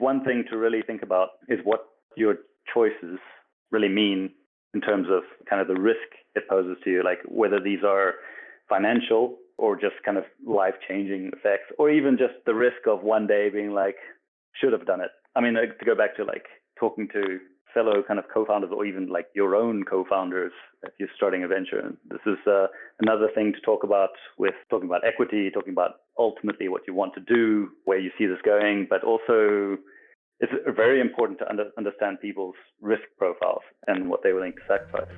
one thing to really think about is what your choices really mean in terms of kind of the risk it poses to you, like whether these are financial or just kind of life-changing effects, or even just the risk of one day being like, should have done it. I mean, to go back to like talking to fellow kind of co-founders or even like your own co-founders if you're starting a venture. This is another thing to talk about with talking about equity, talking about ultimately what you want to do, where you see this going, but also it's very important to understand people's risk profiles and what they're willing to sacrifice.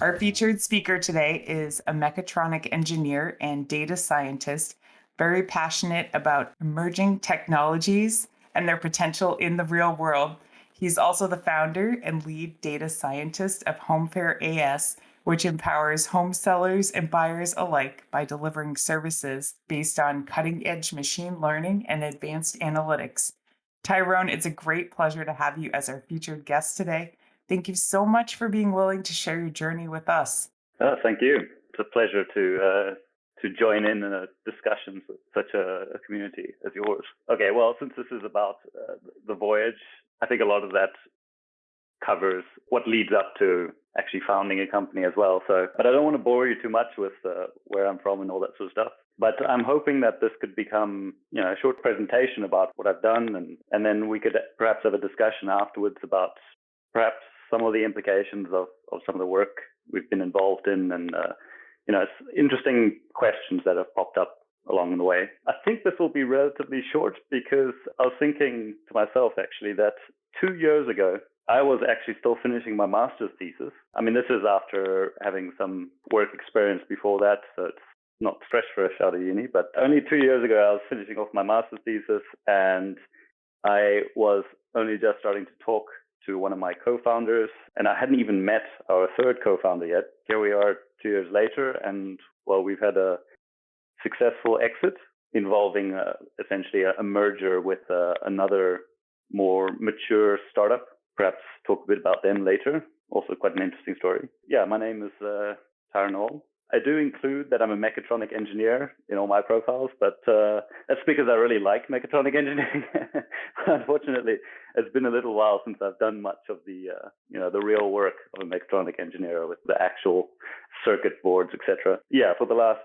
Our featured speaker today is a mechatronic engineer and data scientist, very passionate about emerging technologies and their potential in the real world. He's also the founder and lead data scientist of HomeFair AS, which empowers home sellers and buyers alike by delivering services based on cutting-edge machine learning and advanced analytics. Tyrone, it's a great pleasure to have you as our featured guest today. Thank you so much for being willing to share your journey with us. Thank you. It's a pleasure to join in a discussion with such a community as yours. Okay, well, since this is about the Voyage, I think a lot of that covers what leads up to actually founding a company as well. So, but I don't want to bore you too much with where I'm from and all that sort of stuff. But I'm hoping that this could become, a short presentation about what I've done, and then we could perhaps have a discussion afterwards about perhaps some of the implications of some of the work we've been involved in, and it's interesting questions that have popped up along the way. I think this will be relatively short because I was thinking to myself actually that 2 years ago I was actually still finishing my master's thesis. I mean, this is after having some work experience before that, so it's not fresh out of uni, but only 2 years ago I was finishing off my master's thesis, and I was only just starting to talk to one of my co-founders, and I hadn't even met our third co-founder yet. Here we are 2 years later, and well, we've had a successful exit involving essentially a merger with another more mature startup. Perhaps talk a bit about them later. Also quite an interesting story. Yeah, my name is Tyrone. I do include that I'm a mechatronic engineer in all my profiles, but that's because I really like mechatronic engineering. Unfortunately, it's been a little while since I've done much of the real work of a mechatronic engineer with the actual circuit boards, etc. Yeah, for the last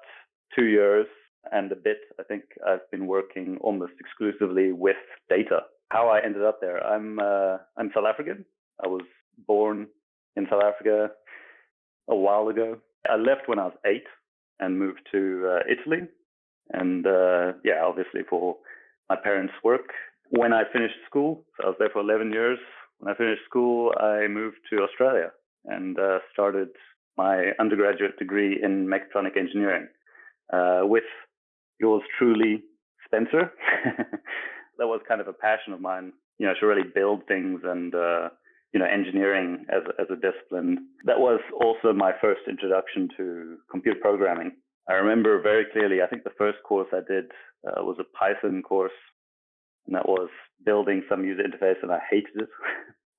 2 years and a bit, I think I've been working almost exclusively with data. How I ended up there, I'm South African. I was born in South Africa a while ago. I left when I was 8 and moved to Italy, and obviously for my parents' work. When I finished school, so I was there for 11 years. When I finished school, I moved to Australia and started my undergraduate degree in mechatronic engineering with yours truly, Spencer. That was kind of a passion of mine, to really build things and engineering as a discipline. That was also my first introduction to computer programming. I remember very clearly, I think the first course I did was a Python course, and that was building some user interface, and I hated it.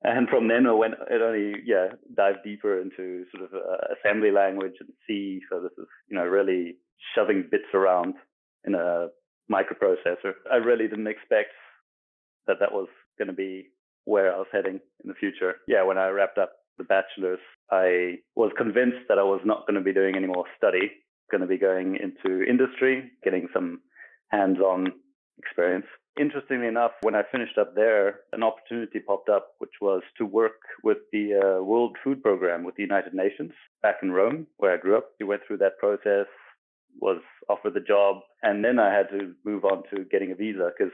And from then it only dived deeper into sort of assembly language and C. So this is, really shoving bits around in a microprocessor. I really didn't expect that was going to be where I was heading in the future. Yeah, when I wrapped up the bachelor's, I was convinced that I was not going to be doing any more study, going to be going into industry, getting some hands-on experience. Interestingly enough, when I finished up there, an opportunity popped up, which was to work with the World Food Program with the United Nations back in Rome, where I grew up. We went through that process, was offered the job, and then I had to move on to getting a visa because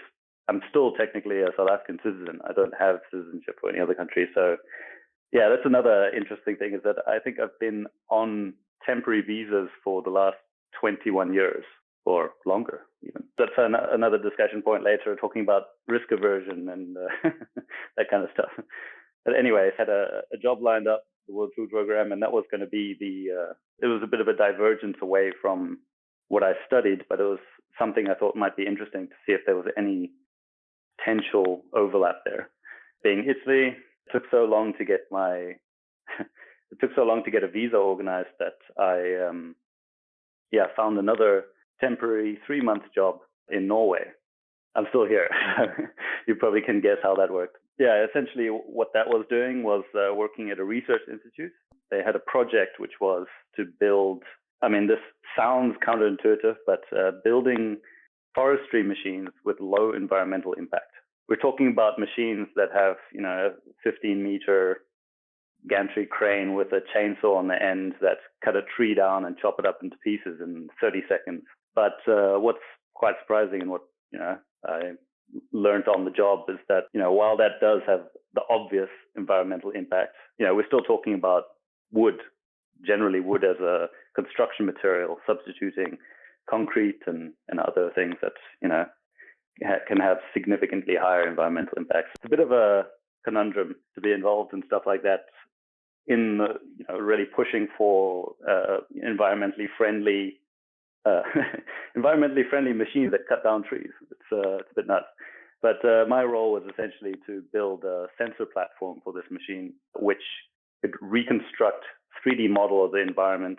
I'm still technically a South African citizen. I don't have citizenship for any other country. So yeah, that's another interesting thing, is that I think I've been on temporary visas for the last 21 years or longer even. That's another discussion point later, talking about risk aversion and that kind of stuff. But anyway, I had a job lined up, the World Food Program, and that was going to be it was a bit of a divergence away from what I studied, but it was something I thought might be interesting to see if there was any potential overlap there. Being Italy, it took so long to get a visa organized that I found another temporary 3-month job in Norway. I'm still here. You probably can guess how that worked. Yeah, essentially what that was doing was working at a research institute. They had a project which was to build, this sounds counterintuitive, but building forestry machines with low environmental impact. We're talking about machines that have, a 15-meter gantry crane with a chainsaw on the end that cut a tree down and chop it up into pieces in 30 seconds. But what's quite surprising and what, I learned on the job is that, while that does have the obvious environmental impact, we're still talking about wood, generally wood as a construction material, substituting concrete and other things that, can have significantly higher environmental impacts. It's a bit of a conundrum to be involved in stuff like that, in really pushing for environmentally friendly machines that cut down trees. It's a bit nuts. But my role was essentially to build a sensor platform for this machine, which could reconstruct 3D model of the environment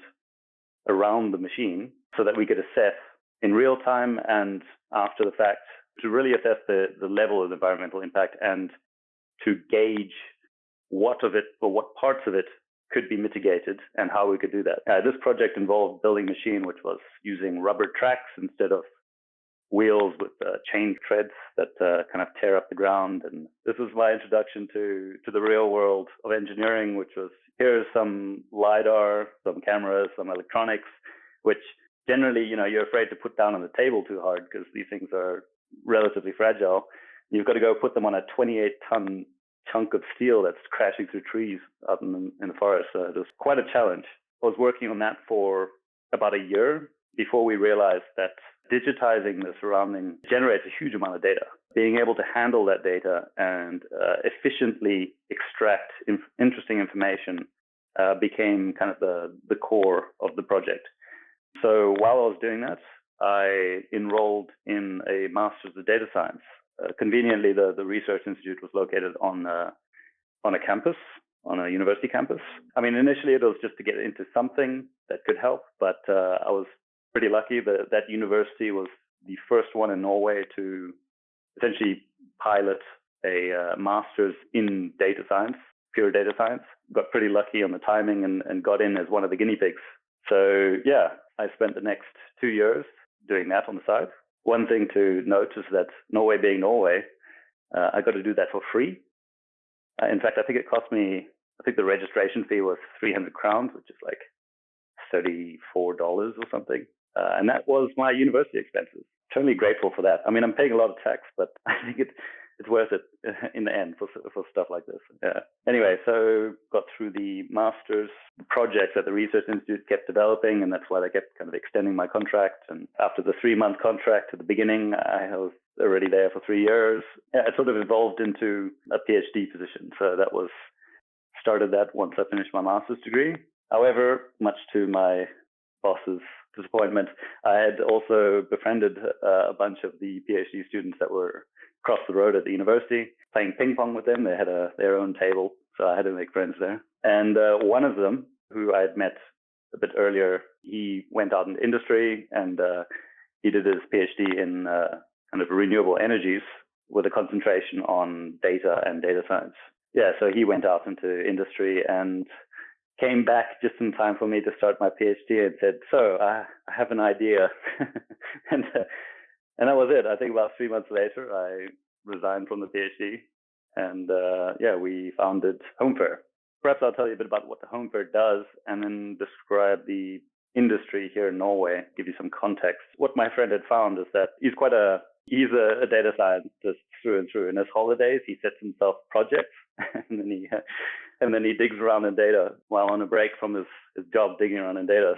around the machine so that we could assess in real time and after the fact to really assess the level of environmental impact and to gauge what of it or what parts of it could be mitigated and how we could do that. This project involved building a machine which was using rubber tracks instead of wheels with chain treads that kind of tear up the ground. And this was my introduction to the real world of engineering, which was here's some LiDAR, some cameras, some electronics, which generally, you're afraid to put down on the table too hard because these things are relatively fragile. You've got to go put them on a 28-ton chunk of steel that's crashing through trees out in the forest. So it was quite a challenge. I was working on that for about a year before we realized that digitizing the surrounding generates a huge amount of data. Being able to handle that data and efficiently extract interesting information became kind of the core of the project. So while I was doing that, I enrolled in a Master's of Data Science. Conveniently, the research institute was located on a campus, on a university campus. Initially it was just to get into something that could help, but I was pretty lucky that university was the first one in Norway to essentially pilot a master's in data science, pure data science. Got pretty lucky on the timing and got in as one of the guinea pigs. So yeah, I spent the next 2 years doing that on the side. One thing to note is that Norway being Norway, I got to do that for free. In fact, I think it cost me, the registration fee was 300 crowns, which is like $34 or something. And that was my university expenses. Totally grateful for that. I'm paying a lot of tax, but I think it's worth it in the end for stuff like this. Yeah. Anyway, so got through the master's projects that the research institute kept developing, and that's why they kept kind of extending my contract. And after the 3-month contract at the beginning, I was already there for 3 years. Yeah, it sort of evolved into a PhD position. So that was started that once I finished my master's degree. However, much to my boss's disappointment, I had also befriended a bunch of the PhD students that were across the road at the university, playing ping pong with them. They had their own table, so I had to make friends there. And one of them, who I had met a bit earlier, he went out into industry and he did his PhD in kind of renewable energies with a concentration on data and data science. Yeah, so he went out into industry and came back just in time for me to start my PhD and said, so I have an idea. and that was it. I think about 3 months later, I resigned from the PhD and we founded HomeFair. Perhaps I'll tell you a bit about what the HomeFair does and then describe the industry here in Norway, give you some context. What my friend had found is that he's a data scientist through and through. In his holidays, he sets himself projects and then he digs around in data while on a break from his job digging around in data.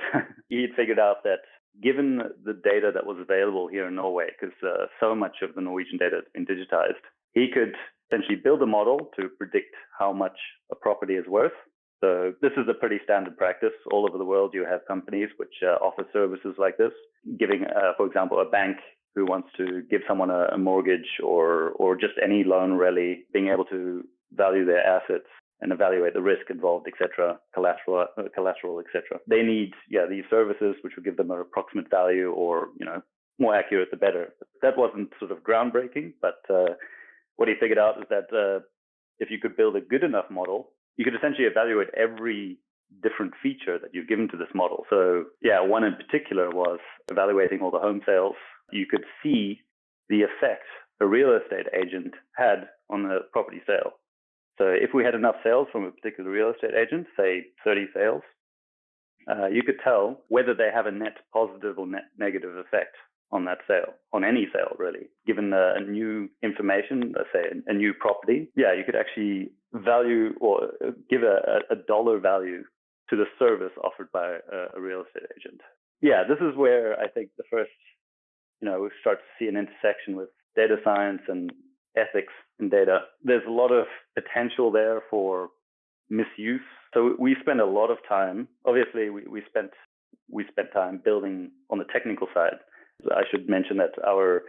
He'd figured out that given the data that was available here in Norway, because so much of the Norwegian data has been digitized, he could essentially build a model to predict how much a property is worth. So this is a pretty standard practice. All over the world, you have companies which offer services like this. giving, for example, a bank who wants to give someone a mortgage or just any loan, really, being able to value their assets and evaluate the risk involved, etc., collateral, etc. They need, these services which would give them an approximate value, or more accurate the better. That wasn't sort of groundbreaking, but what he figured out is that if you could build a good enough model, you could essentially evaluate every different feature that you've given to this model. So one in particular was evaluating all the home sales. You could see the effect a real estate agent had on the property sale. So if we had enough sales from a particular real estate agent, say 30 sales, you could tell whether they have a net positive or net negative effect on that sale, on any sale, really. Given a new information, let's say a new property, you could actually value or give a dollar value to the service offered by a real estate agent. This is where I think the first, we start to see an intersection with data science and ethics in data. There's a lot of potential there for misuse. So we spend a lot of time. Obviously, we spent time building on the technical side. I should mention that our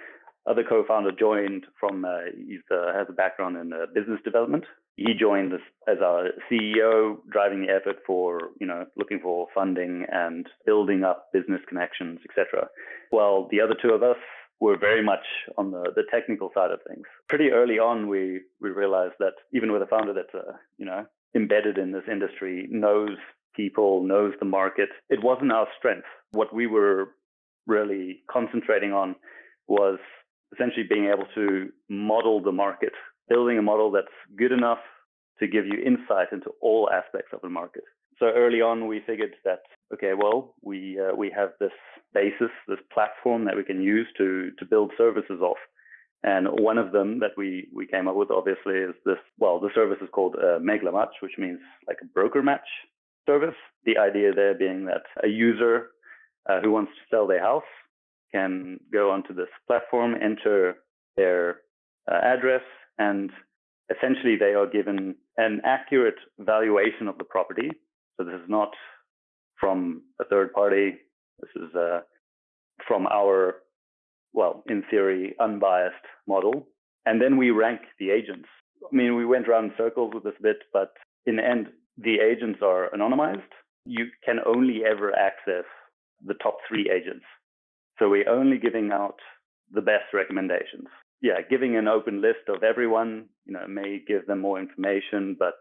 other co-founder joined from, has a background in business development. He joined as our CEO, driving the effort for, looking for funding and building up business connections, etc. While the other two of us were very much on the technical side of things. Pretty early on, we realized that even with a founder that's, embedded in this industry, knows people, knows the market, it wasn't our strength. What we were really concentrating on was essentially being able to model the market, building a model that's good enough to give you insight into all aspects of the market. So early on, we figured that, okay, well, we have this basis, this platform that we can use to build services off. And one of them that we came up with, obviously, is this, the service is called Meglermatch, which means like a broker match service. The idea there being that a user who wants to sell their house can go onto this platform, enter their address, and essentially they are given an accurate valuation of the property. So this is not from a third party. This is from our, in theory, unbiased model. And then we rank the agents. I mean, we went around in circles with this bit, but in the end, the agents are anonymized. You can only ever access the top 3 agents. So we're only giving out the best recommendations. Giving an open list of everyone, may give them more information, but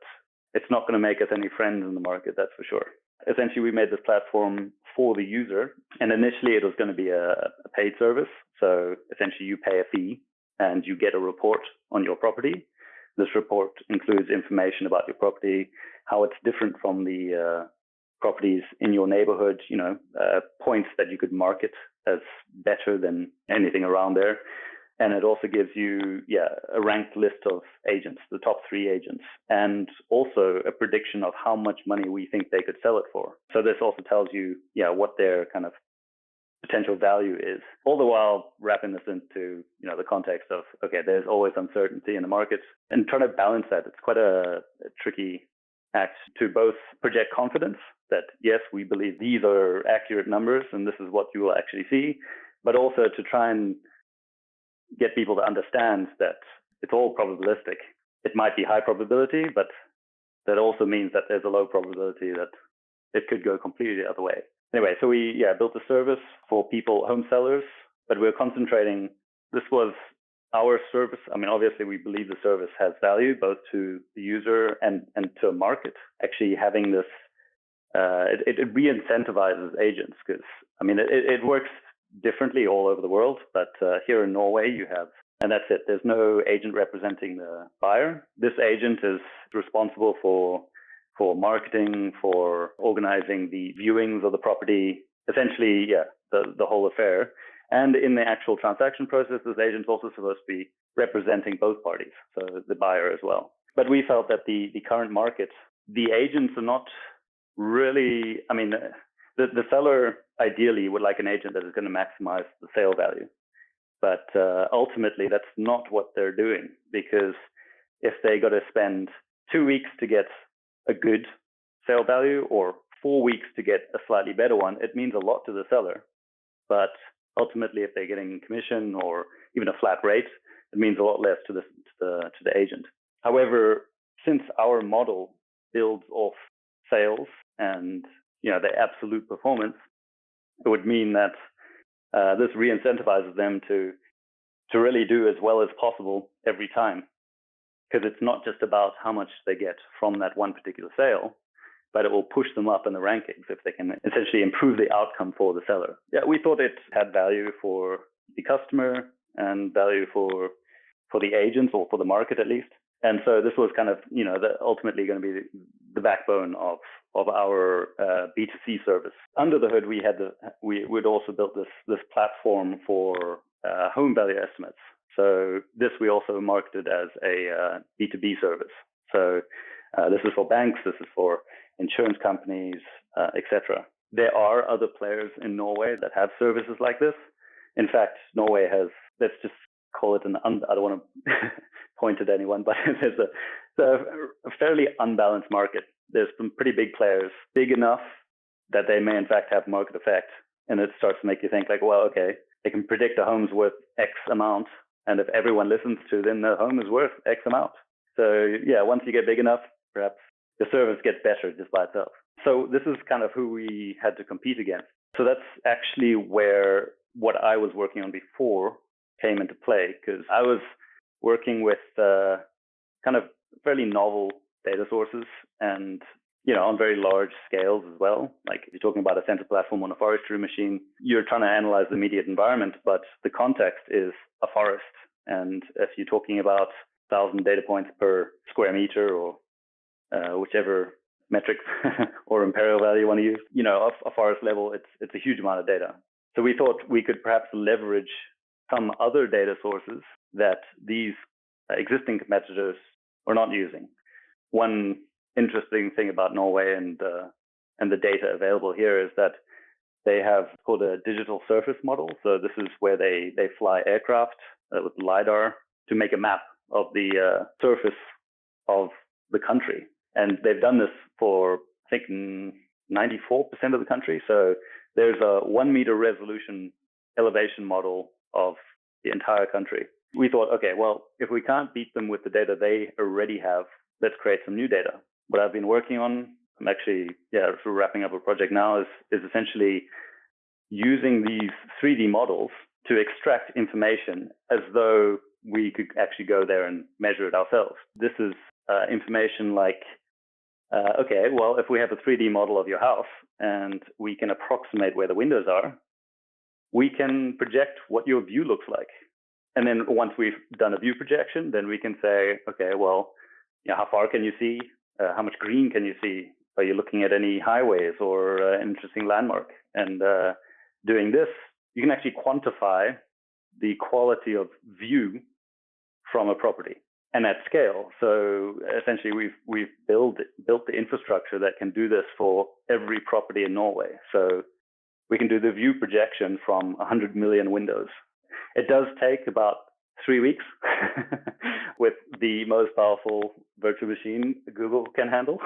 it's not going to make us any friends in the market, that's for sure. Essentially, we made this platform for the user, and initially it was going to be a paid service. So essentially, you pay a fee and you get a report on your property. This report includes information about your property, how it's different from the properties in your neighborhood, points that you could market as better than anything around there. And it also gives you, a ranked list of agents, the top 3 agents, and also a prediction of how much money we think they could sell it for. So this also tells you, what their kind of potential value is, all the while wrapping this into, the context of, okay, there's always uncertainty in the markets, and trying to balance that. It's quite a tricky act to both project confidence that, yes, we believe these are accurate numbers and this is what you will actually see, but also to try and get people to understand that it's all probabilistic. It might be high probability, but that also means that there's a low probability that it could go completely the other way. Anyway, so we built a service for people, home sellers, but we're concentrating. This was our service. I mean, obviously, we believe the service has value both to the user and to a market. Actually, having this, it re-incentivizes agents because, I mean, it works differently all over the world. But here in Norway, you have, and that's it. There's no agent representing the buyer. This agent is responsible for marketing, for organizing the viewings of the property, essentially, the whole affair. And in the actual transaction process, this agent's also supposed to be representing both parties, so the buyer as well. But we felt that the current market, the agents are not really, I mean, the seller ideally would like an agent that is going to maximize the sale value. But ultimately, that's not what they're doing, because if they got to spend 2 weeks to get a good sale value or 4 weeks to get a slightly better one, it means a lot to the seller. but ultimately, if they're getting commission or even a flat rate, it means a lot less to the agent. However, since our model builds off sales and their absolute performance, it would mean that this re-incentivizes them to really do as well as possible every time, because it's not just about how much they get from that one particular sale, but it will push them up in the rankings if they can essentially improve the outcome for the seller. Yeah, we thought it had value for the customer and value for the agents, or for the market at least. And so this was kind of, ultimately going to be the backbone of our B2C service. Under the hood, we'd also built this platform for home value estimates. So this we also marketed as a B2B service. So this is for banks, this is for insurance companies, etc. There are other players in Norway that have services like this. In fact, Norway has, let's just call it I don't want to point at anyone, but there's a fairly unbalanced market. There's some pretty big players, big enough that they may in fact have market effect. And it starts to make you think like, well, okay, they can predict a home's worth X amount. And if everyone listens to them, the home is worth X amount. So yeah, once you get big enough, perhaps the service gets better just by itself. So this is kind of who we had to compete against. So that's actually where what I was working on before came into play, because I was working with kind of fairly novel data sources and on very large scales as well. Like if you're talking about a sensor platform on a forestry machine, you're trying to analyze the immediate environment, but the context is a forest. And if you're talking about 1,000 data points per square meter, or whichever metric or imperial value you want to use, a forest level, it's a huge amount of data. So we thought we could perhaps leverage some other data sources that these existing competitors are not using. One interesting thing about Norway and the data available here is that they have called a digital surface model. So this is where they fly aircraft with LiDAR to make a map of the surface of the country. And they've done this for, I think, 94% of the country. So there's a 1 meter resolution elevation model of the entire country. We thought, okay, well, if we can't beat them with the data they already have, let's create some new data. What I've been working on, I'm actually sort of wrapping up a project now, is essentially using these 3D models to extract information as though we could actually go there and measure it ourselves. This is information like, okay, well, if we have a 3D model of your house and we can approximate where the windows are, we can project what your view looks like. And then once we've done a view projection, then we can say, okay, well, how far can you see? How much green can you see? Are you looking at any highways or an interesting landmark? And doing this, you can actually quantify the quality of view from a property, and at scale. So essentially, we've built the infrastructure that can do this for every property in Norway. So we can do the view projection from 100 million windows. It does take about 3 weeks with the most powerful virtual machine Google can handle.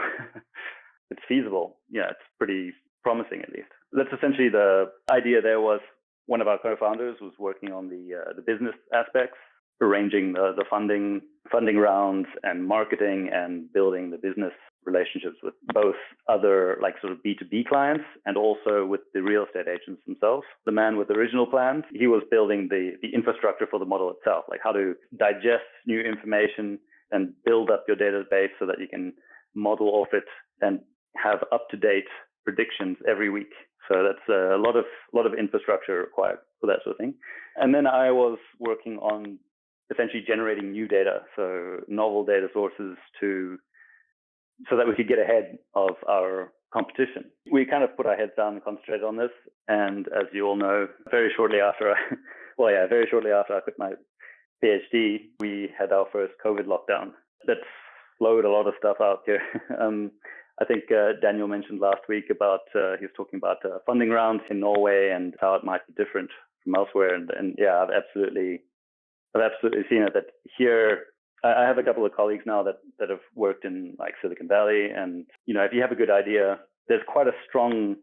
It's feasible. Yeah, it's pretty promising at least. That's essentially the idea. There was one of our co-founders was working on the business aspects, arranging the funding rounds and marketing and building the business relationships with both other like sort of B2B clients and also with the real estate agents themselves. The man with the original plans, he was building the infrastructure for the model itself, like how to digest new information and build up your database so that you can model off it and have up-to-date predictions every week. So that's a lot of infrastructure required for that sort of thing. And then I was working on essentially generating new data, so novel data sources so that we could get ahead of our competition. We kind of put our heads down and concentrated on this. And as you all know, very shortly after I quit my PhD, we had our first COVID lockdown. That slowed a lot of stuff out here. I think Daniel mentioned last week about, he was talking about funding rounds in Norway and how it might be different from elsewhere. And yeah, I've absolutely seen it that here. I have a couple of colleagues now that have worked in like Silicon Valley, and if you have a good idea, there's quite a strong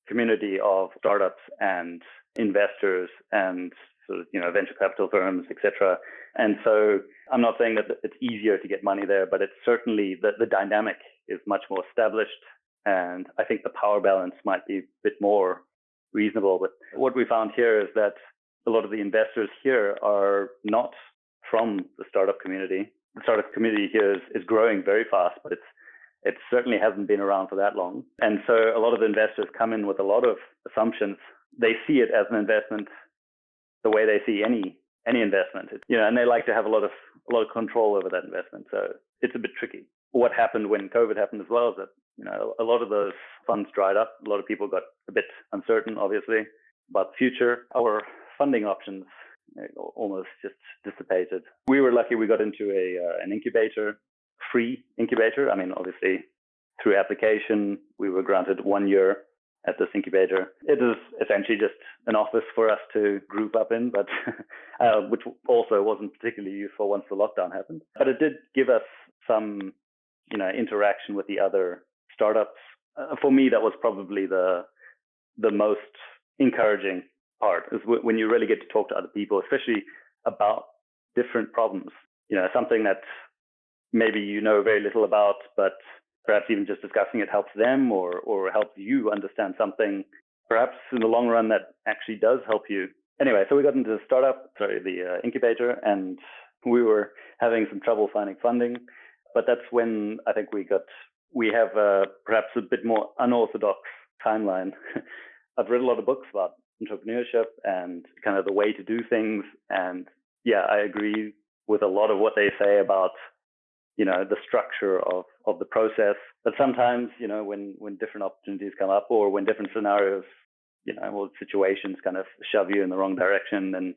community of startups and investors and sort of, venture capital firms, etc. And so I'm not saying that it's easier to get money there, but it's certainly the dynamic is much more established. And I think the power balance might be a bit more reasonable. But what we found here is that a lot of the investors here are not from the startup community. The startup community here is growing very fast, but it certainly hasn't been around for that long. And so a lot of investors come in with a lot of assumptions. They see it as an investment the way they see any investment, and they like to have a lot of control over that investment. So it's a bit tricky. What happened when COVID happened as well is that, a lot of those funds dried up. A lot of people got a bit uncertain, obviously, about the future. Our funding options almost just dissipated. We were lucky we got into an incubator, free incubator. I mean, obviously, through application, we were granted 1 year at this incubator. It is essentially just an office for us to group up in, but which also wasn't particularly useful once the lockdown happened. But it did give us some, interaction with the other startups. For me, that was probably the most encouraging part, is when you really get to talk to other people, especially about different problems. Something that maybe you know very little about, but perhaps even just discussing it helps them or helps you understand something, perhaps in the long run, that actually does help you. Anyway, so we got into the incubator, and we were having some trouble finding funding. But that's when I think we have perhaps a bit more unorthodox timeline. I've read a lot of books about entrepreneurship and kind of the way to do things. And yeah, I agree with a lot of what they say about the structure of the process. But sometimes, when different opportunities come up, or when different scenarios, situations kind of shove you in the wrong direction, then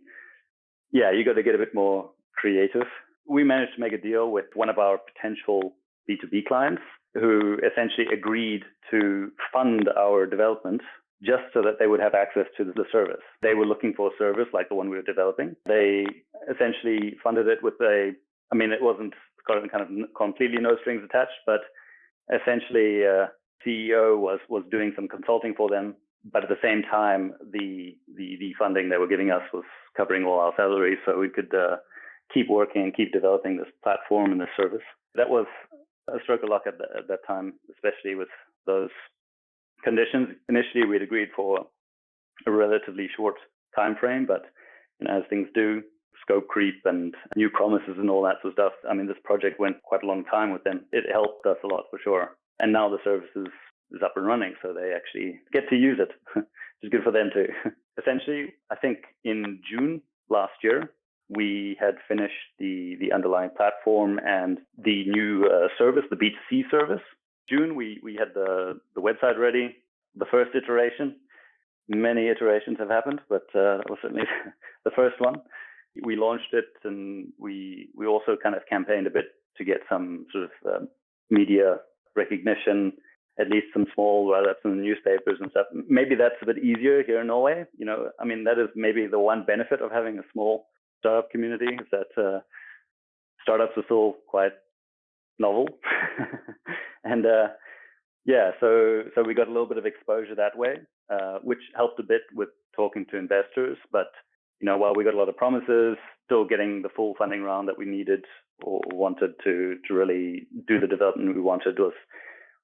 yeah, you got to get a bit more creative. We managed to make a deal with one of our potential B2B clients, who essentially agreed to fund our development just so that they would have access to the service. They were looking for a service like the one we were developing. They essentially funded it with it wasn't kind of completely no strings attached, but essentially CEO was doing some consulting for them, but at the same time the funding they were giving us was covering all our salaries, so we could keep working and keep developing this platform and this service. That was a stroke of luck at that time, especially with those conditions. Initially, we'd agreed for a relatively short time frame, but as things do, scope creep and new promises and all that sort of stuff. This project went quite a long time with them. It helped us a lot for sure. And now the service is up and running, so they actually get to use it, which is good for them too. Essentially, I think in June last year, we had finished the underlying platform and the new service, the B2C service. June, we had the website ready, the first iteration. Many iterations have happened, but that was certainly the first one. We launched it, and we also kind of campaigned a bit to get some sort of media recognition, at least some small write-ups in the newspapers and stuff. Maybe that's a bit easier here in Norway. That is maybe the one benefit of having a small startup community, is that startups are still quite novel. And so we got a little bit of exposure that way, which helped a bit with talking to investors. But while we got a lot of promises, still getting the full funding round that we needed or wanted to really do the development we wanted was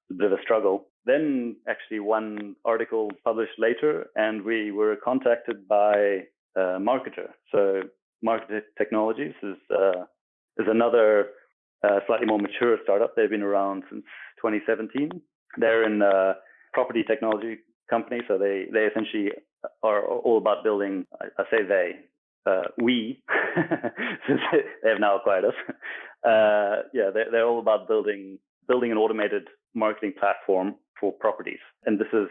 a bit of a struggle. Then actually one article published later, and we were contacted by Marketer. So Marketer Technologies is another slightly more mature startup. They've been around since 2017. They're in a property technology company, so they essentially are all about building. I say we, since they have now acquired us. They're all about building an automated marketing platform for properties, and this is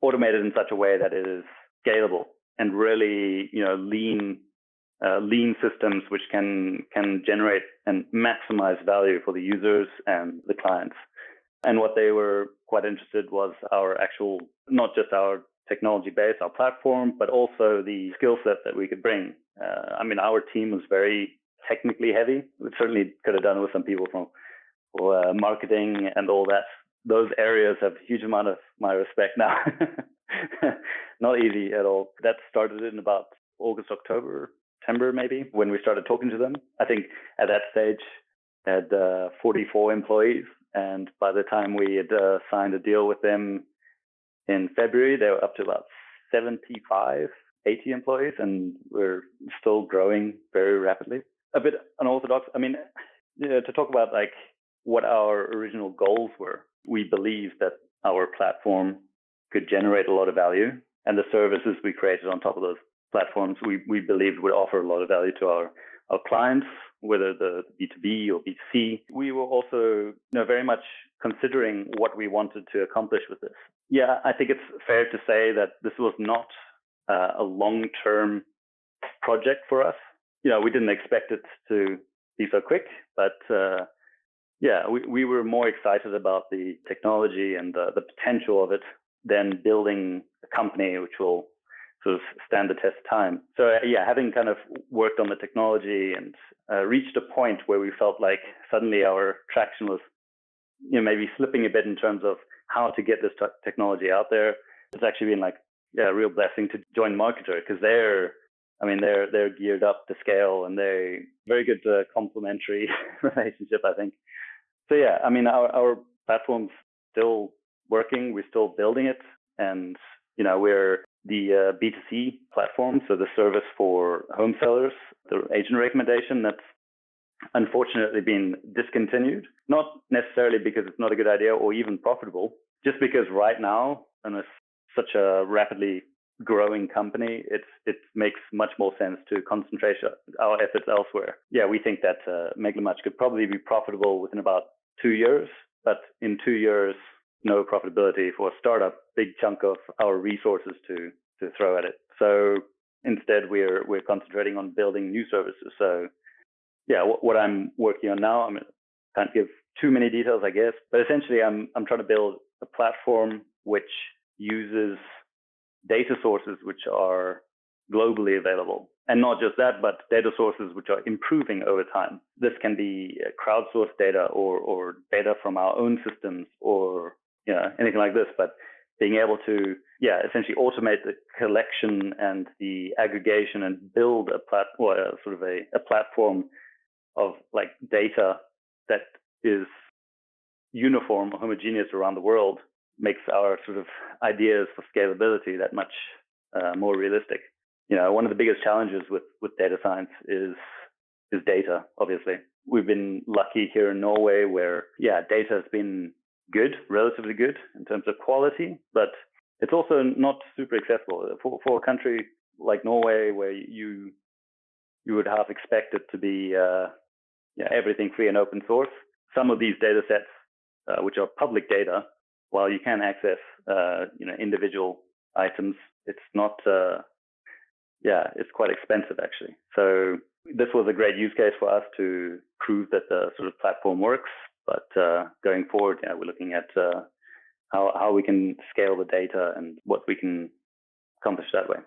automated in such a way that it is scalable and really, lean systems which can generate and maximize value for the users and the clients. And what they were quite interested was our actual, not just our technology base, our platform, but also the skill set that we could bring. Our team was very technically heavy. We certainly could have done with some people from marketing and all that. those areas have a huge amount of my respect now. Not easy at all. That started in about August, October, September, maybe, when we started talking to them. I think at that stage, I had 44 employees. And by the time we had signed a deal with them in February, they were up to about 75, 80 employees, and we're still growing very rapidly. A bit unorthodox. I mean, to talk about like what our original goals were, we believed that our platform could generate a lot of value, and the services we created on top of those platforms, we believed would offer a lot of value to our clients, whether the B2B or B2C. We were also very much considering what we wanted to accomplish with this. Yeah, I think it's fair to say that this was not a long-term project for us. We didn't expect it to be so quick, but we were more excited about the technology and the potential of it than building a company which will sort of stand the test of time. So having kind of worked on the technology and reached a point where we felt like suddenly our traction was maybe slipping a bit in terms of how to get this technology out there. It's actually been like a real blessing to join Marketer, because they're geared up to scale, and they're very good complementary relationship, I think. So our platform's still working. We're still building it, and we're the B2C platform, so the service for home sellers, the agent recommendation that's unfortunately been discontinued. Not necessarily because it's not a good idea or even profitable, just because right now, in such a rapidly growing company, it makes much more sense to concentrate our efforts elsewhere. Yeah, we think that MegaMatch could probably be profitable within about 2 years, but in 2 years, no profitability for a startup, big chunk of our resources to throw at it. So instead, we're concentrating on building new services. So what I'm working on now, I can't give too many details, I guess, but essentially I'm trying to build a platform which uses data sources which are globally available. And not just that, but data sources which are improving over time. This can be crowdsourced data or data from our own systems or anything like this, but being able to essentially automate the collection and the aggregation and build a platform of like data that is uniform, homogeneous around the world, makes our sort of ideas for scalability that much more realistic. One of the biggest challenges with data science is data, obviously. We've been lucky here in Norway where, data has been good, relatively good in terms of quality, but it's also not super accessible. For a country like Norway, where you would have expected to be everything free and open source, some of these data sets, which are public data, while you can access individual items, it's not it's quite expensive actually. So this was a great use case for us to prove that the sort of platform works. But going forward, we're looking at how we can scale the data and what we can accomplish that way.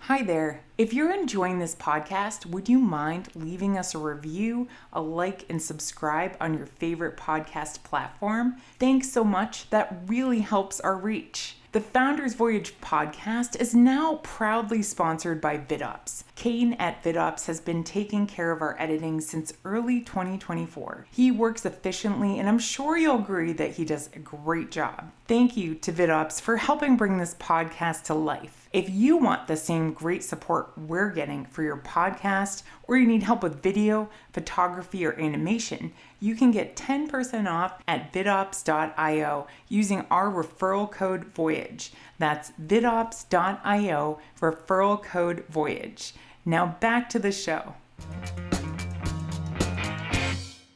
Hi there. If you're enjoying this podcast, would you mind leaving us a review, a like, and subscribe on your favorite podcast platform? Thanks so much. That really helps our reach. The Founders Voyage podcast is now proudly sponsored by VidOps. Kane at VidOps has been taking care of our editing since early 2024. He works efficiently, and I'm sure you'll agree that he does a great job. Thank you to VidOps for helping bring this podcast to life. If you want the same great support we're getting for your podcast, or you need help with video, photography, or animation, you can get 10% off at vidops.io using our referral code Voyage. That's vidops.io, referral code Voyage. Now back to the show.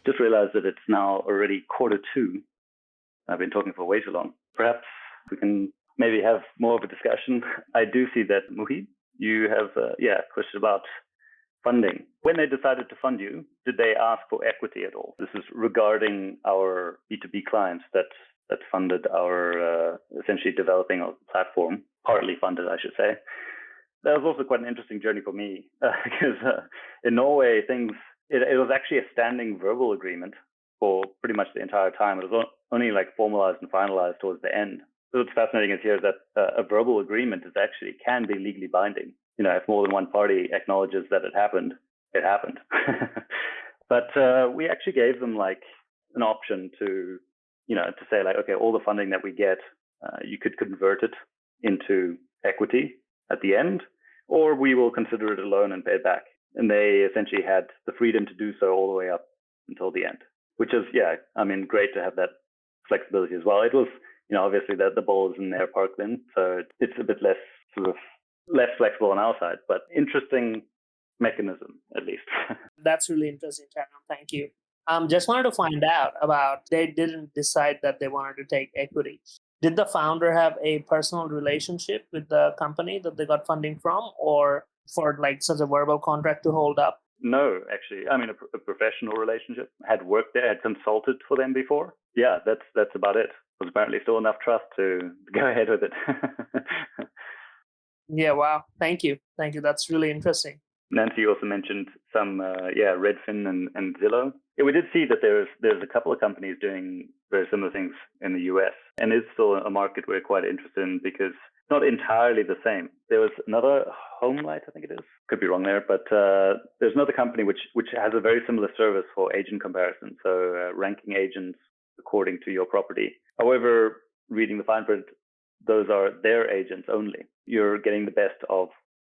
Just realized that it's now already 1:45. I've been talking for way too long. Perhaps we can maybe have more of a discussion. I do see that, Muhi, you have a question about funding. When they decided to fund you, did they ask for equity at all? This is regarding our B2B clients that funded our essentially developing our platform, partly funded, I should say. That was also quite an interesting journey for me because in Norway, it was actually a standing verbal agreement for pretty much the entire time. It was only like formalized and finalized towards the end. So what's fascinating is here that a verbal agreement is actually can be legally binding. If more than one party acknowledges that it happened, it happened. But we actually gave them like an option to, to say like, okay, all the funding that we get, you could convert it into equity at the end, or we will consider it a loan and pay it back. And they essentially had the freedom to do so all the way up until the end, which is, great to have that flexibility as well. It was, obviously the ball is in their park then, so it's a bit less flexible on our side, but interesting mechanism at least. That's really interesting, Tyrone. Thank you. Just wanted to find out about, they didn't decide that they wanted to take equity. Did the founder have a personal relationship with the company that they got funding from, or for like such a verbal contract to hold up? No, actually. A professional relationship. Had worked there, had consulted for them before. Yeah, that's about it. There's apparently still enough trust to go ahead with it. Yeah, wow. Thank you. That's really interesting. Nancy also mentioned some, Redfin and Zillow. Yeah, we did see that there's a couple of companies doing very similar things in the US, and it's still a market we're quite interested in because it's not entirely the same. There was another HomeLight, I think it is. Could be wrong there, but there's another company which has a very similar service for agent comparison, so ranking agents according to your property. However, reading the fine print, those are their agents only. You're getting the best of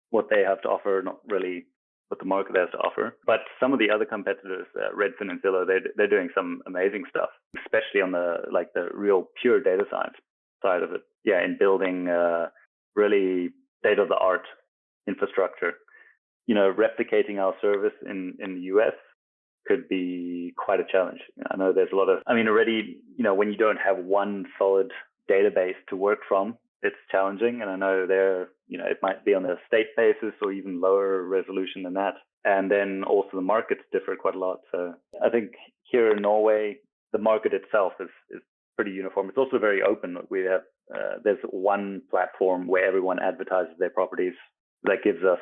what they have to offer, not really what the market has to offer. But some of the other competitors, Redfin and Zillow, they're doing some amazing stuff, especially on the real pure data science side of it. Yeah, in building really state-of-the-art infrastructure. Replicating our service in the US could be quite a challenge. I know there's a lot of, already, when you don't have one solid database to work from, it's challenging. And I know it might be on a state basis or even lower resolution than that. And then also the markets differ quite a lot. So I think here in Norway, the market itself is pretty uniform. It's also very open. We have, there's one platform where everyone advertises their properties that gives us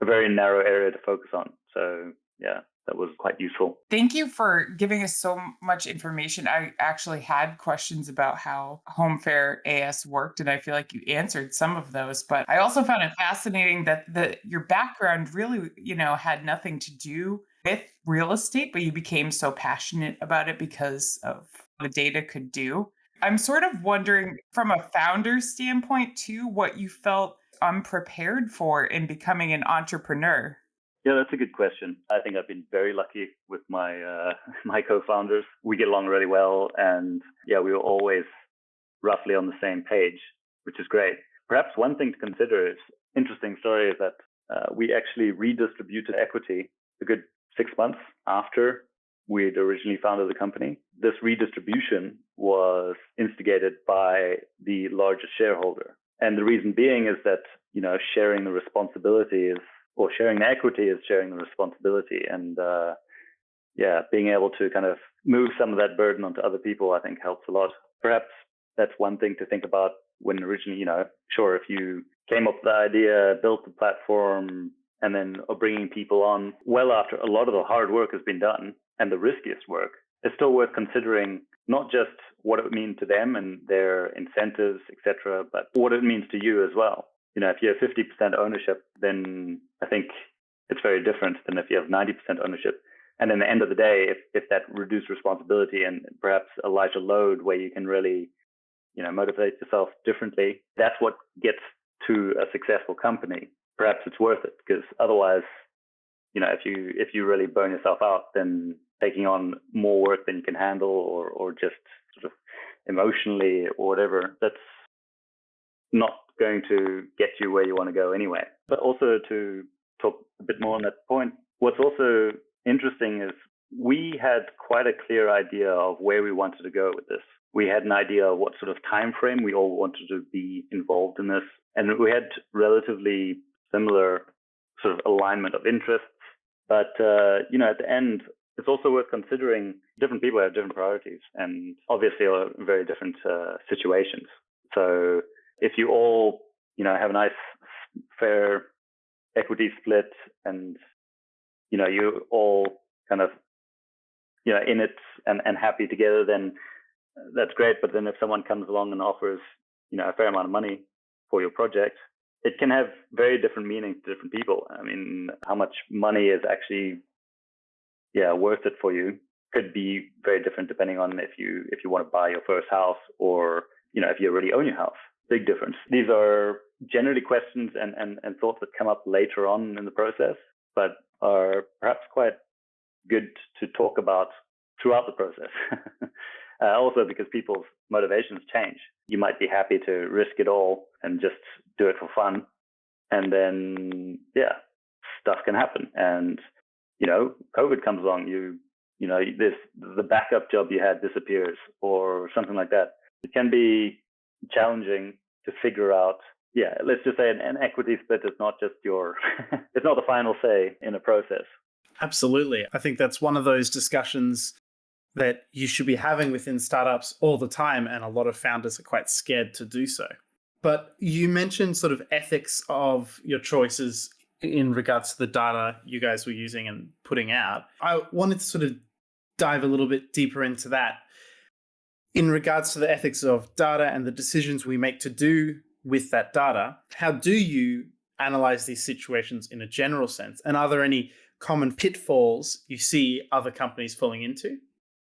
a very narrow area to focus on. So yeah, that was quite useful. Thank you for giving us so much information. I actually had questions about how HomeFair AS worked, and I feel like you answered some of those. But I also found it fascinating that your background really, had nothing to do with real estate, but you became so passionate about it because of the data could do. I'm sort of wondering from a founder standpoint too, what you felt unprepared for in becoming an entrepreneur. Yeah, that's a good question. I think I've been very lucky with my my co-founders. We get along really well, and yeah, we were always roughly on the same page, which is great. Perhaps one thing to consider is interesting story is that we actually redistributed equity a good 6 months after we'd originally founded the company. This redistribution was instigated by the largest shareholder, and the reason being is that sharing the responsibility is. Or sharing the equity is sharing the responsibility, and being able to kind of move some of that burden onto other people, I think helps a lot. Perhaps that's one thing to think about when originally, sure, if you came up with the idea, built the platform, and then are bringing people on well after a lot of the hard work has been done and the riskiest work, it's still worth considering not just what it means to them and their incentives, etc., but what it means to you as well. If you have 50% ownership, then I think it's very different than if you have 90% ownership. And in the end of the day, if that reduced responsibility and perhaps a lighter load where you can really, motivate yourself differently, that's what gets to a successful company. Perhaps it's worth it, because otherwise, if you really burn yourself out, then taking on more work than you can handle or just sort of emotionally or whatever, that's not going to get you where you want to go anyway. But also to talk a bit more on that point, what's also interesting is we had quite a clear idea of where we wanted to go with this. We had an idea of what sort of time frame we all wanted to be involved in this. And we had relatively similar sort of alignment of interests. But, at the end, it's also worth considering different people have different priorities and obviously are very different situations. So if you all, have a nice, fair equity split and, you all kind of in it and happy together, then that's great. But then if someone comes along and offers, a fair amount of money for your project, it can have very different meanings to different people. I mean, how much money is actually, worth it for you could be very different depending on if you want to buy your first house or, if you already own your house. Big difference. These are generally questions and thoughts that come up later on in the process, but are perhaps quite good to talk about throughout the process. Also because people's motivations change. You might be happy to risk it all and just do it for fun. And then, stuff can happen. And, COVID comes along, the backup job you had disappears or something like that. It can be challenging to figure out, let's just say an equity split is not just it's not the final say in a process. Absolutely. I think that's one of those discussions that you should be having within startups all the time, and a lot of founders are quite scared to do so. But you mentioned sort of ethics of your choices in regards to the data you guys were using and putting out. I wanted to sort of dive a little bit deeper into that. In regards to the ethics of data and the decisions we make to do with that data, how do you analyze these situations in a general sense? And are there any common pitfalls you see other companies falling into?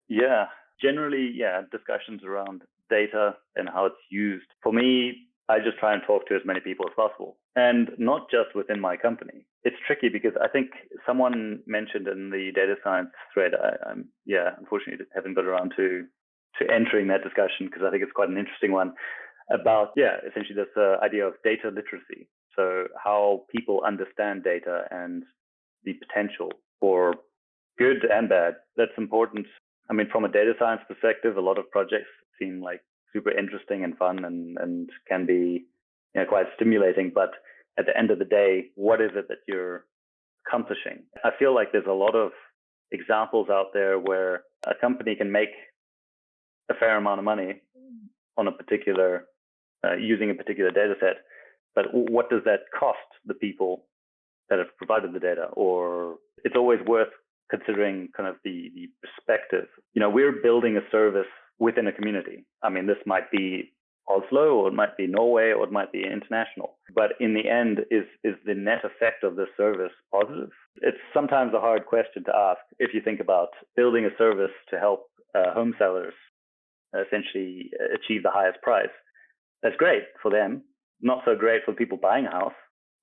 Yeah, generally, discussions around data and how it's used. For me, I just try and talk to as many people as possible, and not just within my company. It's tricky because I think someone mentioned in the data science thread, I'm unfortunately haven't got around to entering that discussion because I think it's quite an interesting one about, essentially this idea of data literacy. So how people understand data and the potential for good and bad. That's important. I mean, from a data science perspective, a lot of projects seem like super interesting and fun and can be quite stimulating. But at the end of the day, what is it that you're accomplishing? I feel like there's a lot of examples out there where a company can make a fair amount of money on a particular, using a particular data set. But what does that cost the people that have provided the data? Or it's always worth considering kind of the perspective. We're building a service within a community. I mean, this might be Oslo, or it might be Norway, or it might be international. But in the end, is the net effect of this service positive? It's sometimes a hard question to ask if you think about building a service to help home sellers essentially achieve the highest price. That's great for them, not so great for people buying a house.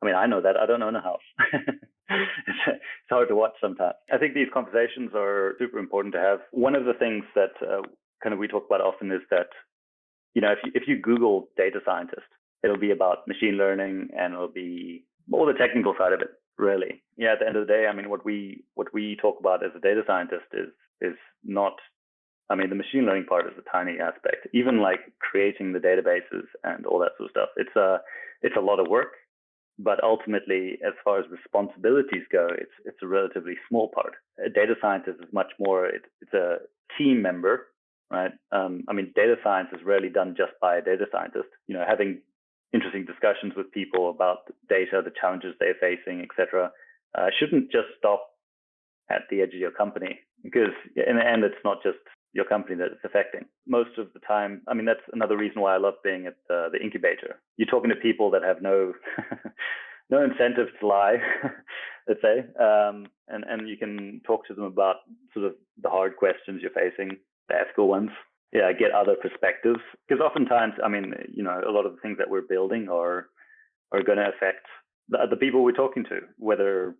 I mean, I know that. I don't own a house. It's hard to watch sometimes. I think these conversations are super important to have. One of the things that kind of we talk about often is that, if you Google data scientist, it'll be about machine learning and it'll be all the technical side of it, really. Yeah, at the end of the day, I mean, what we talk about as a data scientist is not, I mean, the machine learning part is a tiny aspect. Even like creating the databases and all that sort of stuff, it's a lot of work. But ultimately, as far as responsibilities go, it's a relatively small part. A data scientist is much more, it's a team member, right? I mean, data science is rarely done just by a data scientist. Having interesting discussions with people about data, the challenges they're facing, etc., shouldn't just stop at the edge of your company, because in the end, it's not just your company that it's affecting. Most of the time, I mean, that's another reason why I love being at the incubator. You're talking to people that have no no incentive to lie, let's say, and you can talk to them about sort of the hard questions you're facing, the ethical ones. Yeah, get other perspectives, because oftentimes, I mean, a lot of the things that we're building are going to affect the people we're talking to, whether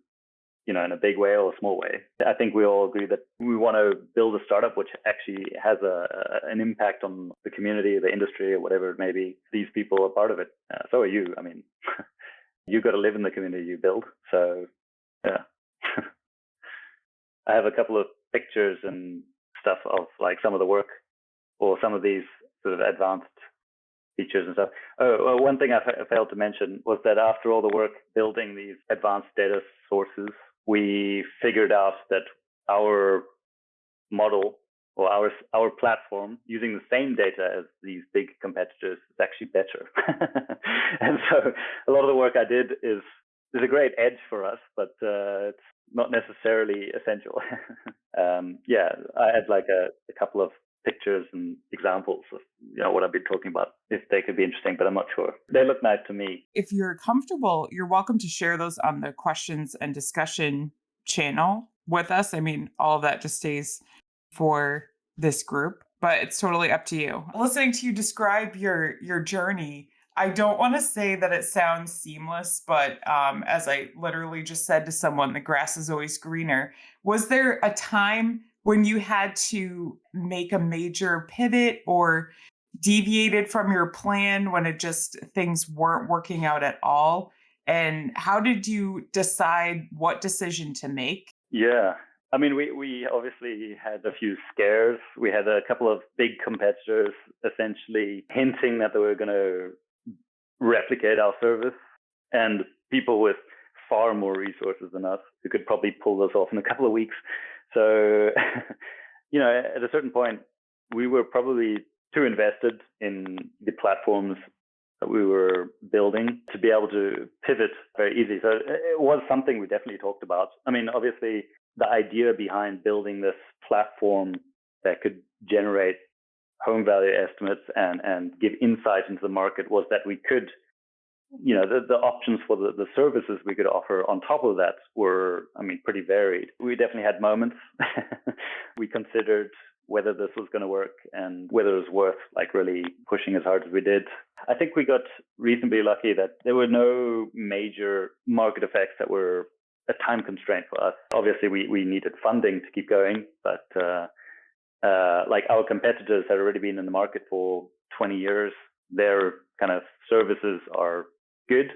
in a big way or a small way. I think we all agree that we want to build a startup which actually has an impact on the community, the industry, or whatever it may be. These people are part of it. So are you. I mean, you've got to live in the community you build. So, yeah. I have a couple of pictures and stuff of like some of the work or some of these sort of advanced features and stuff. Oh, one thing I failed to mention was that after all the work building these advanced data sources, we figured out that our model or our platform using the same data as these big competitors is actually better. And so a lot of the work I did is a great edge for us, but it's not necessarily essential. yeah, I had like a couple of pictures and examples of what I've been talking about, if they could be interesting, but I'm not sure. They look nice to me. If you're comfortable, you're welcome to share those on the questions and discussion channel with us. I mean, all of that just stays for this group, but it's totally up to you. Listening to you describe your journey, I don't want to say that it sounds seamless, but as I literally just said to someone, the grass is always greener. Was there a time when you had to make a major pivot or deviated from your plan when it just things weren't working out at all? And how did you decide what decision to make? Yeah. I mean, we obviously had a few scares. We had a couple of big competitors essentially hinting that they were going to replicate our service, and people with far more resources than us who could probably pull this off in a couple of weeks. So, at a certain point, we were probably too invested in the platforms that we were building to be able to pivot very easily. So it was something we definitely talked about. I mean, obviously, the idea behind building this platform that could generate home value estimates and give insight into the market was that we could, the options for the services we could offer on top of that were, pretty varied. We definitely had moments. We considered whether this was going to work and whether it was worth like really pushing as hard as we did. I think we got reasonably lucky that there were no major market effects that were a time constraint for us. Obviously, we needed funding to keep going, but like our competitors had already been in the market for 20 years. Their kind of services are good,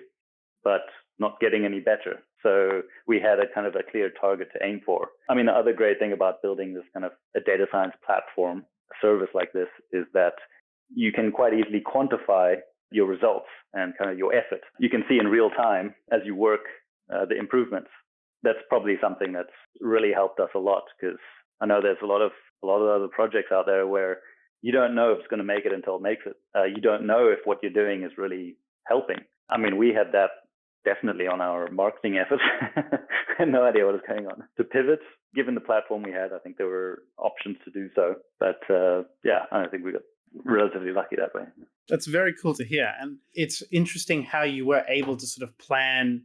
but not getting any better. So we had a kind of a clear target to aim for. I mean, the other great thing about building this kind of a data science platform, a service like this, is that you can quite easily quantify your results and kind of your effort. You can see in real time as you work the improvements. That's probably something that's really helped us a lot, because I know there's a lot of other projects out there where you don't know if it's going to make it until it makes it. You don't know if what you're doing is really helping. I mean, we had that definitely on our marketing efforts. I had no idea what was going on. To pivot, given the platform we had, I think there were options to do so. But I think we got relatively lucky that way. That's very cool to hear. And it's interesting how you were able to sort of plan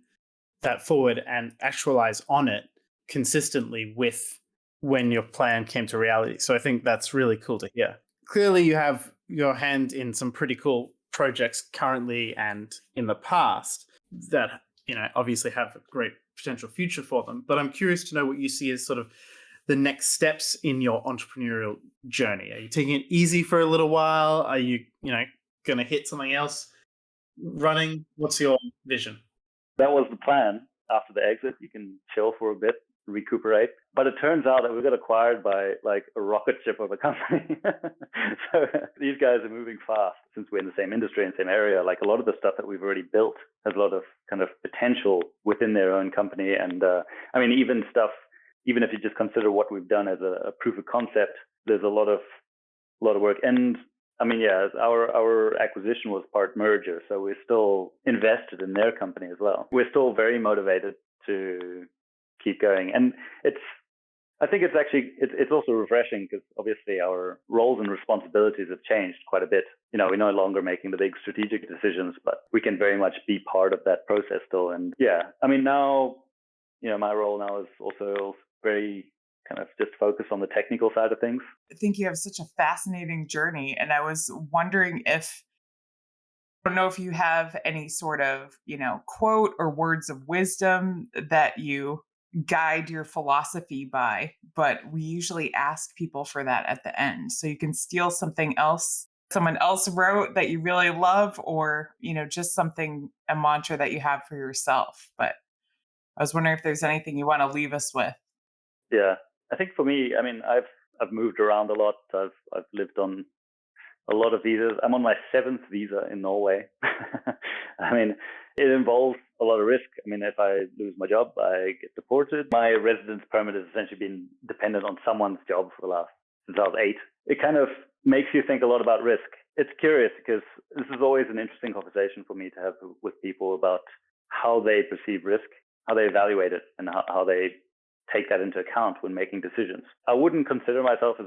that forward and actualize on it consistently with when your plan came to reality. So I think that's really cool to hear. Clearly, you have your hand in some pretty cool projects currently and in the past that, obviously have a great potential future for them. But I'm curious to know what you see as sort of the next steps in your entrepreneurial journey. Are you taking it easy for a little while? Are you, going to hit something else running? What's your vision? That was the plan. After the exit, you can chill for a bit, recuperate. But it turns out that we got acquired by like a rocket ship of a company. So these guys are moving fast. Since we're in the same industry and same area, like a lot of the stuff that we've already built has a lot of kind of potential within their own company. And even if you just consider what we've done as a proof of concept, there's a lot of work. And our acquisition was part merger, so we're still invested in their company as well. We're still very motivated to keep going, and I think it's also refreshing because obviously our roles and responsibilities have changed quite a bit. We're no longer making the big strategic decisions, but we can very much be part of that process still. And now, my role now is also very kind of just focus on the technical side of things. I think you have such a fascinating journey. And I was wondering I don't know if you have any sort of, quote or words of wisdom that you guide your philosophy by, but we usually ask people for that at the end. So you can steal something else someone else wrote that you really love, or, just a mantra that you have for yourself. But I was wondering if there's anything you want to leave us with. Yeah. I think for me, I've moved around a lot. I've lived on a lot of visas. I'm on my 7th visa in Norway. It involves a lot of risk. If I lose my job, I get deported. My residence permit has essentially been dependent on someone's job since I was 8. It kind of makes you think a lot about risk. It's curious because this is always an interesting conversation for me to have with people about how they perceive risk, how they evaluate it, and how they take that into account when making decisions. I wouldn't consider myself as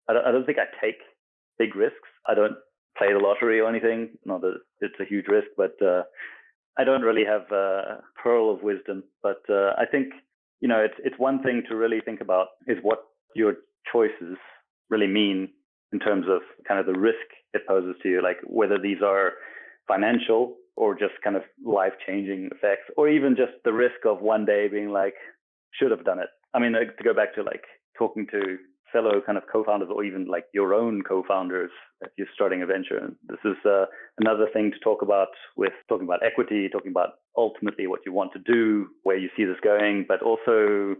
I don't think I take big risks. I don't play the lottery or anything. Not that it's a huge risk, but I don't really have a pearl of wisdom. But I think, it's one thing to really think about is what your choices really mean in terms of kind of the risk it poses to you, like whether these are financial or just kind of life-changing effects, or even just the risk of one day being like, should have done it. I mean, to go back to like talking to fellow kind of co-founders or even like your own co-founders if you're starting a venture. And this is another thing to talk about with talking about equity, talking about ultimately what you want to do, where you see this going, but also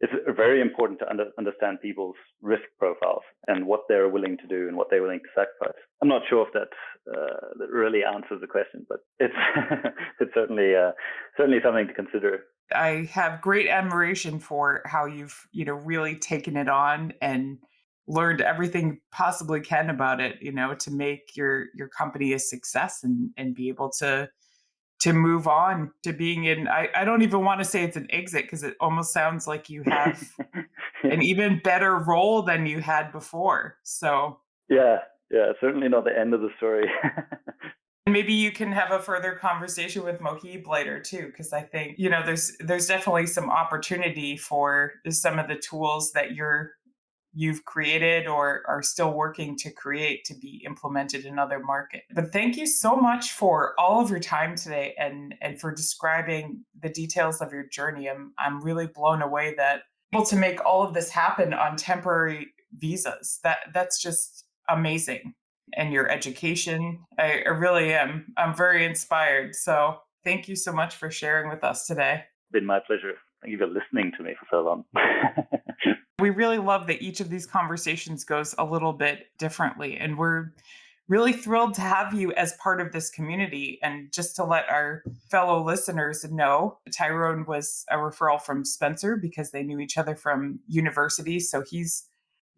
it's very important to understand people's risk profiles and what they're willing to do and what they're willing to sacrifice. I'm not sure if that really answers the question, but it's it's certainly something to consider. I have great admiration for how you've, really taken it on and learned everything possibly can about it, to make your company a success and be able to move on to being in, I don't even want to say it's an exit because it almost sounds like you have an even better role than you had before. So yeah, certainly not the end of the story. maybe you can have a further conversation with Mohib later too, because I think, there's definitely some opportunity for some of the tools that you've created or are still working to create to be implemented in other markets. But thank you so much for all of your time today and for describing the details of your journey. I'm really blown away that able to make all of this happen on temporary visas. That's just amazing. And your education, I really am. I'm very inspired. So thank you so much for sharing with us today. It's been my pleasure. Thank you for listening to me for so long. We really love that each of these conversations goes a little bit differently. And we're really thrilled to have you as part of this community. And just to let our fellow listeners know, Tyrone was a referral from Spencer because they knew each other from university. So he's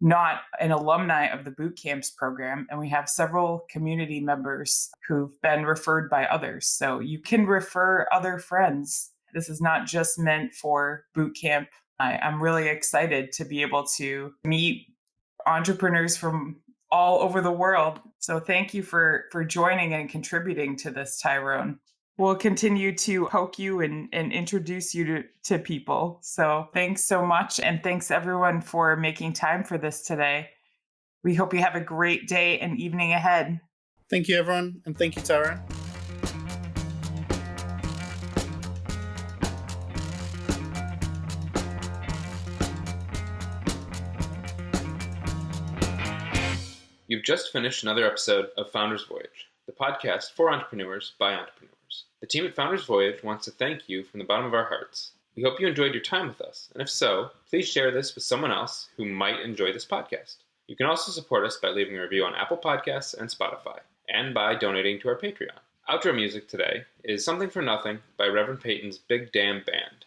not an alumni of the boot camps program. And we have several community members who've been referred by others. So you can refer other friends. This is not just meant for boot camp. I'm really excited to be able to meet entrepreneurs from all over the world. So thank you for joining and contributing to this, Tyrone. We'll continue to poke you and introduce you to people. So thanks so much. And thanks everyone for making time for this today. We hope you have a great day and evening ahead. Thank you, everyone. And thank you, Tyrone. You've just finished another episode of Founders Voyage, the podcast for entrepreneurs by entrepreneurs. The team at Founders Voyage wants to thank you from the bottom of our hearts. We hope you enjoyed your time with us, and if so, please share this with someone else who might enjoy this podcast. You can also support us by leaving a review on Apple Podcasts and Spotify, and by donating to our Patreon. Outro music today is Something for Nothing by Reverend Peyton's Big Damn Band.